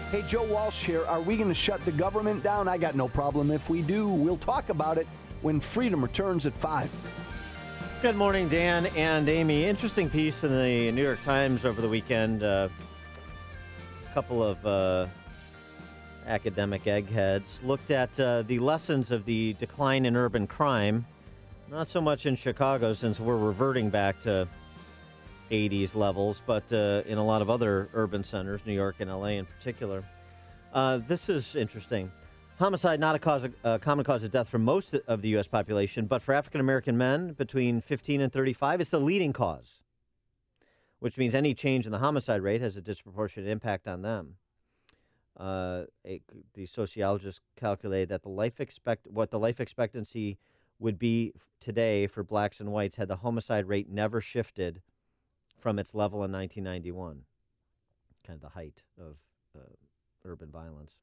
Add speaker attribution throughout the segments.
Speaker 1: Hey, Joe Walsh here. Are we going to shut the government down? I got no problem if we do. We'll talk about it when Freedom returns at 5.
Speaker 2: Good morning, Dan and Amy. Interesting piece in the New York Times over the weekend. A couple of academic eggheads looked at the lessons of the decline in urban crime. Not so much in Chicago, since we're reverting back to 80s levels, but in a lot of other urban centers, New York and LA in particular. This is interesting. Homicide, not a common cause of death for most of the U.S. population, but for African-American men between 15 and 35, it's the leading cause, which means any change in the homicide rate has a disproportionate impact on them. The sociologists calculate that what the life expectancy would be today for blacks and whites had the homicide rate never shifted from its level in 1991, kind of the height of urban violence.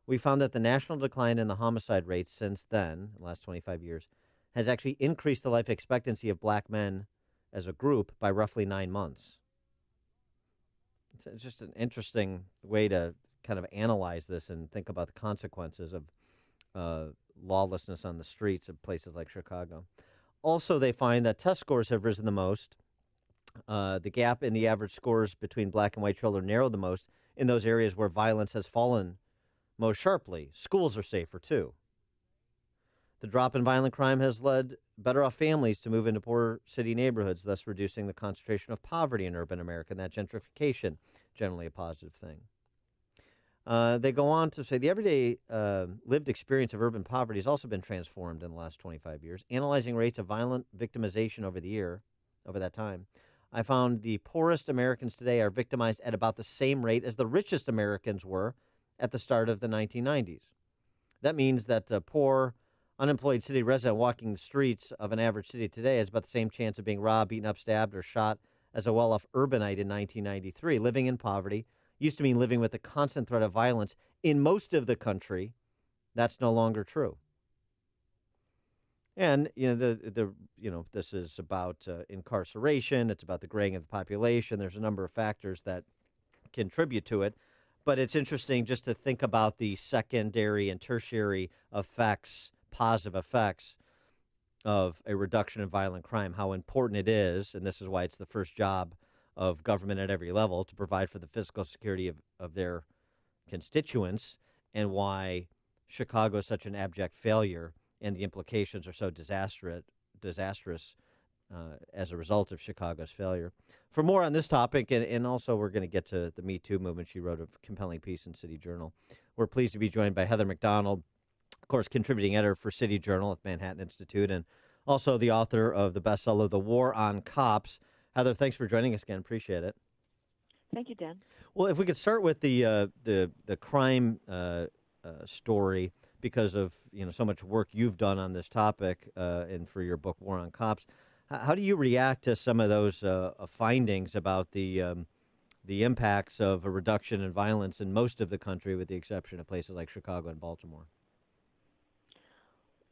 Speaker 2: We found that the national decline in the homicide rate since then, the last 25 years, has actually increased the life expectancy of black men as a group by roughly 9 months. It's just an interesting way to kind of analyze this and think about the consequences of lawlessness on the streets of places like Chicago. Also, they find that test scores have risen the most. The gap in the average scores between black and white children narrowed the most in those areas where violence has fallen most sharply. Schools are safer, too. The drop in violent crime has led better-off families to move into poor city neighborhoods, thus reducing the concentration of poverty in urban America, and that gentrification, generally a positive thing. They go on to say the everyday lived experience of urban poverty has also been transformed in the last 25 years. Analyzing rates of violent victimization over that time, I found the poorest Americans today are victimized at about the same rate as the richest Americans were at the start of the 1990s. That means that a poor, unemployed city resident walking the streets of an average city today has about the same chance of being robbed, beaten up, stabbed, or shot as a well-off urbanite in 1993. Living in poverty used to mean living with the constant threat of violence in most of the country. That's no longer true. And this is about incarceration. It's about the graying of the population. There's a number of factors that contribute to it. But it's interesting just to think about the secondary and tertiary effects, positive effects of a reduction in violent crime, how important it is, and this is why it's the first job of government at every level to provide for the physical security of their constituents, and why Chicago is such an abject failure and the implications are so disastrous as a result of Chicago's failure. For more on this topic, and also we're going to get to the Me Too movement, she wrote a compelling piece in City Journal. We're pleased to be joined by Heather MacDonald, of course, contributing editor for City Journal at Manhattan Institute, and also the author of the bestseller, The War on Cops. Heather, thanks for joining us again. Appreciate it.
Speaker 3: Thank you, Dan.
Speaker 2: Well, if we could start with the crime story, because of so much work you've done on this topic and for your book War on Cops. How do you react to some of those findings about the impacts of a reduction in violence in most of the country, with the exception of places like Chicago and Baltimore?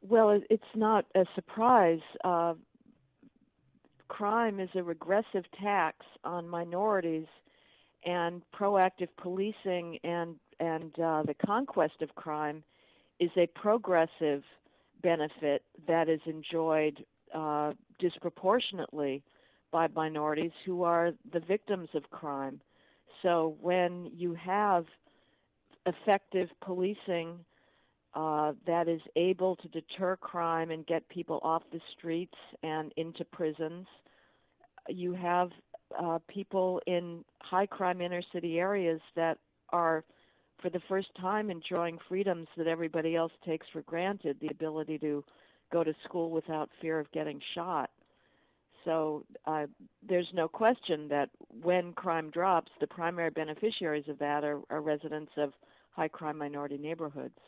Speaker 3: Well, it's not a surprise. Crime is a regressive tax on minorities, and proactive policing and the conquest of crime is a progressive benefit that is enjoyed disproportionately by minorities who are the victims of crime. So when you have effective policing that is able to deter crime and get people off the streets and into prisons, you have people in high crime inner city areas that are, for the first time, enjoying freedoms that everybody else takes for granted, the ability to go to school without fear of getting shot. So there's no question that when crime drops, the primary beneficiaries of that are residents of high crime minority neighborhoods.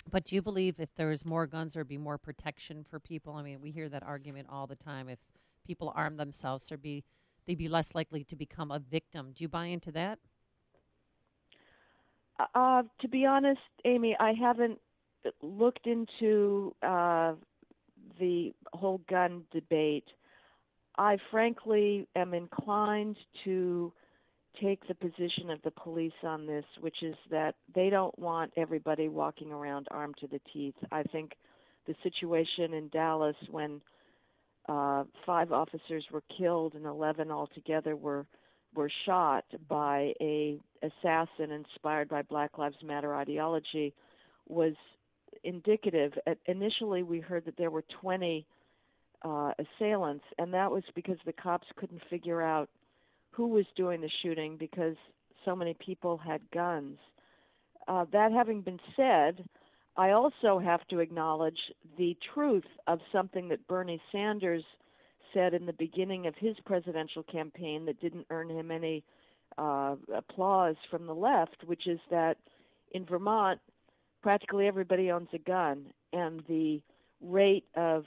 Speaker 4: But do you believe if there was more guns, there'd be more protection for people? I mean, we hear that argument all the time. If people arm themselves, they'd be less likely to become a victim. Do you buy into that?
Speaker 3: To be honest, Amy, I haven't looked into the whole gun debate. I frankly am inclined to take the position of the police on this, which is that they don't want everybody walking around armed to the teeth. I think the situation in Dallas when 5 officers were killed and 11 altogether were shot by a assassin inspired by Black Lives Matter ideology was indicative. Initially, we heard that there were 20 assailants, and that was because the cops couldn't figure out who was doing the shooting because so many people had guns. That having been said, I also have to acknowledge the truth of something that Bernie Sanders said in the beginning of his presidential campaign that didn't earn him any applause from the left, which is that in Vermont, practically everybody owns a gun, and the rate of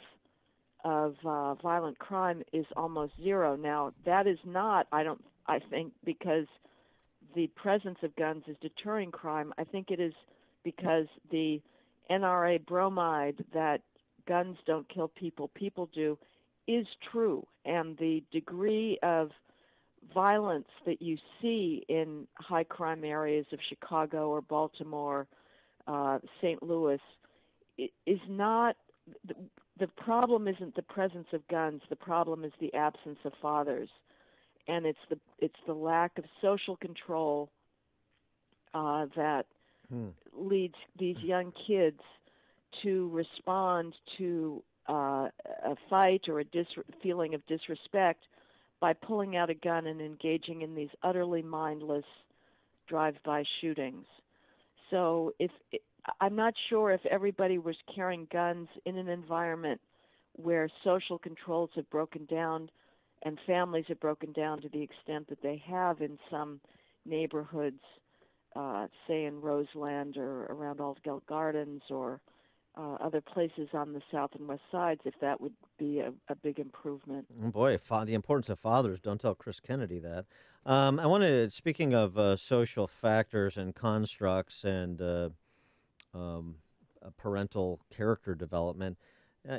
Speaker 3: violent crime is almost zero. Now, that is not, I think, because the presence of guns is deterring crime. I think it is because the NRA bromide that guns don't kill people, people do, is true. And the degree of violence that you see in high crime areas of Chicago or Baltimore, St. Louis, is not, the problem isn't the presence of guns. The problem is the absence of fathers. And it's the lack of social control that leads these young kids to respond to a fight or a feeling of disrespect by pulling out a gun and engaging in these utterly mindless drive-by shootings. So I'm not sure if everybody was carrying guns in an environment where social controls have broken down and families have broken down to the extent that they have in some neighborhoods, say in Roseland or around Altgeld Gardens or other places on the south and west sides, if that would be a big improvement.
Speaker 2: Oh boy, the importance of fathers. Don't tell Chris Kennedy that. I wanted, speaking of social factors and constructs and parental character development,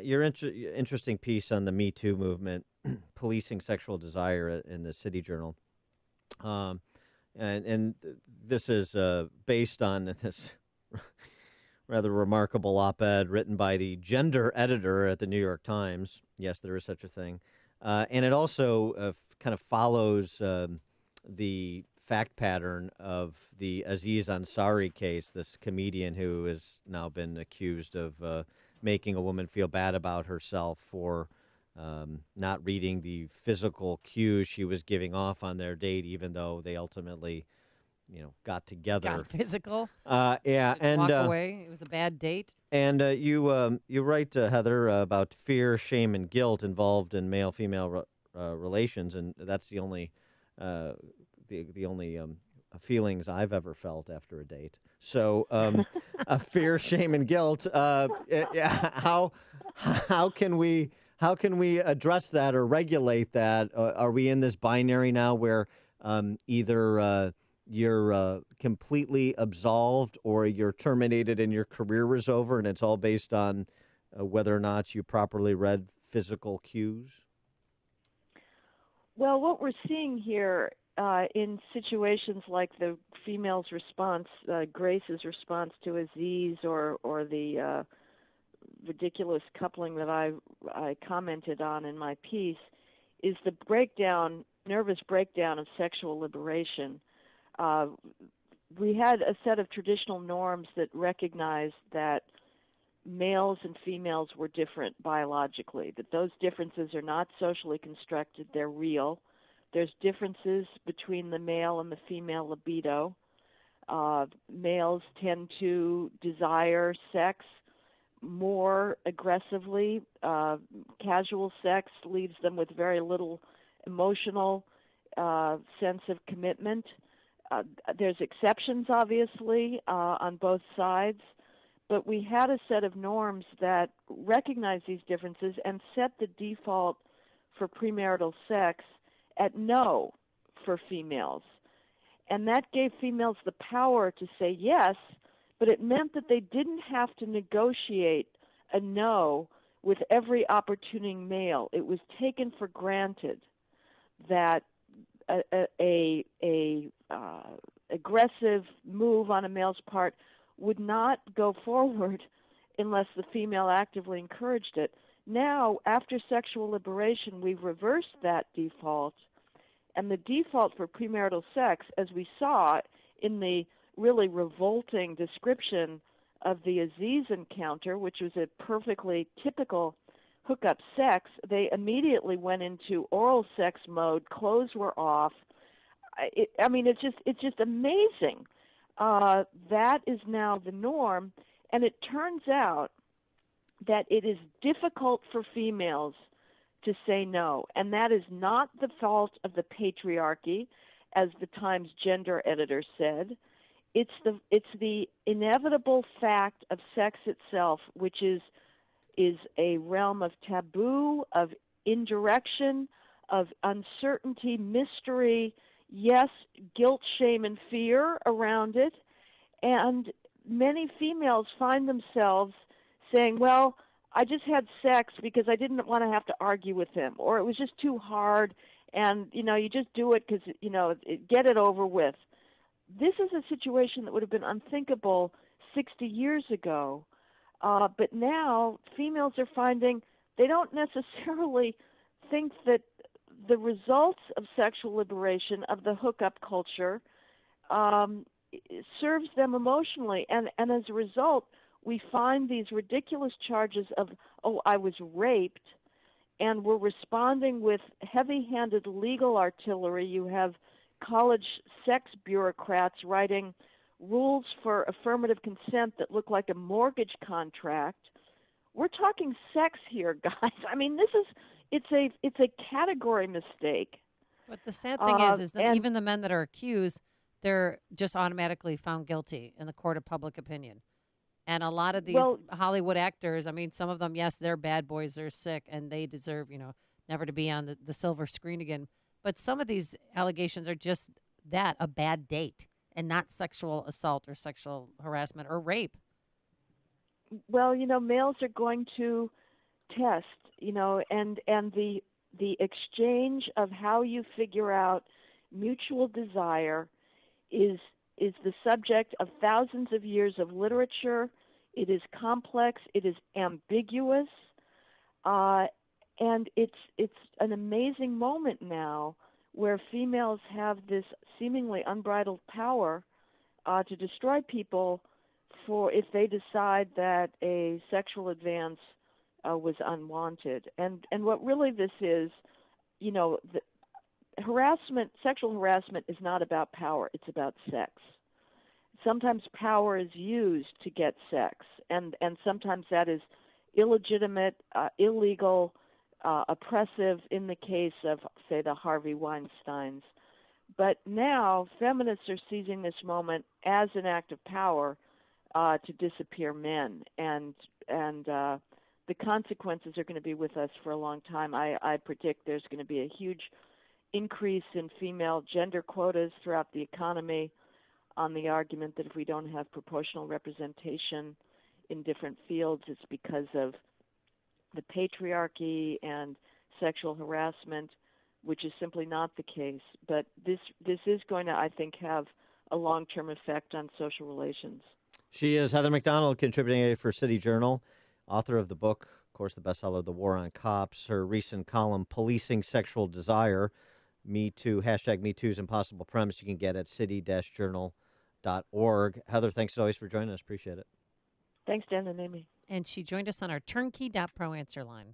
Speaker 2: your interesting piece on the Me Too movement, policing sexual desire in the City Journal. And this is based on this rather remarkable op-ed written by the gender editor at the New York Times. Yes, there is such a thing. And it also kind of follows the fact pattern of the Aziz Ansari case, this comedian who has now been accused of making a woman feel bad about herself for not reading the physical cues she was giving off on their date, even though they ultimately, got together.
Speaker 4: Got physical.
Speaker 2: Yeah, and
Speaker 4: walk away. It was a bad date.
Speaker 2: And you write, Heather, about fear, shame, and guilt involved in male-female relations, and that's the only the only feelings I've ever felt after a date. So, fear, shame, and guilt. How can we address that or regulate that? Are we in this binary now where either you're completely absolved or you're terminated and your career is over, and it's all based on whether or not you properly read physical cues?
Speaker 3: Well, what we're seeing here in situations like the female's response, Grace's response to Aziz, or the ridiculous coupling that I commented on in my piece, is the nervous breakdown of sexual liberation. We had a set of traditional norms that recognized that males and females were different biologically, that those differences are not socially constructed, they're real. There's differences between the male and the female libido. Males tend to desire sex more aggressively. Casual sex leaves them with very little emotional sense of commitment. There's exceptions, obviously, on both sides, but we had a set of norms that recognize these differences and set the default for premarital sex at no for females. And that gave females the power to say yes, but it meant that they didn't have to negotiate a no with every opportune male. It was taken for granted that aggressive move on a male's part would not go forward unless the female actively encouraged it. Now, after sexual liberation, we've reversed that default, and the default for premarital sex, as we saw in the really revolting description of the Aziz encounter, which was a perfectly typical hookup sex, they immediately went into oral sex mode. Clothes were off. It's just amazing. That is now the norm, and it turns out that it is difficult for females to say no, and that is not the fault of the patriarchy, as the Times gender editor said. It's the inevitable fact of sex itself, which is a realm of taboo, of indirection, of uncertainty, mystery, yes, guilt, shame, and fear around it. And many females find themselves saying, well, I just had sex because I didn't want to have to argue with him, or it was just too hard, and, you just do it because, get it over with. This is a situation that would have been unthinkable 60 years ago. But now females are finding they don't necessarily think that the results of sexual liberation, of the hookup culture, serves them emotionally. And as a result, we find these ridiculous charges of, oh, I was raped, and we're responding with heavy-handed legal artillery. You have college sex bureaucrats writing rules for affirmative consent that look like a mortgage contract. We're talking sex here, guys. I mean, it's a category mistake.
Speaker 4: But the sad thing is that even the men that are accused, they're just automatically found guilty in the court of public opinion. And a lot of these Hollywood actors, I mean, some of them, yes, they're bad boys, they're sick, and they deserve, never to be on the silver screen again. But some of these allegations are just that, a bad date, and not sexual assault or sexual harassment or rape.
Speaker 3: Well, males are going to test, and the exchange of how you figure out mutual desire is the subject of thousands of years of literature. It is complex. It is ambiguous. And it's an amazing moment now where females have this seemingly unbridled power to destroy people for if they decide that a sexual advance was unwanted. And what really this is, sexual harassment is not about power. It's about sex. Sometimes power is used to get sex, and sometimes that is illegitimate, illegal, oppressive in the case of, say, the Harvey Weinsteins. But now feminists are seizing this moment as an act of power to disappear men, and the consequences are going to be with us for a long time. I predict there's going to be a huge increase in female gender quotas throughout the economy on the argument that if we don't have proportional representation in different fields, it's because of the patriarchy and sexual harassment, which is simply not the case. But this is going to, I think, have a long-term effect on social relations.
Speaker 2: She is Heather MacDonald, contributing editor for City Journal, author of the book, of course, the bestseller, The War on Cops. Her recent column, Policing Sexual Desire, Me Too, #MeToo is Impossible Premise, you can get at city-journal.org. Heather, thanks as always for joining us. Appreciate it.
Speaker 3: Thanks, Dan and Amy.
Speaker 4: And she joined us on our turnkey.pro answer line.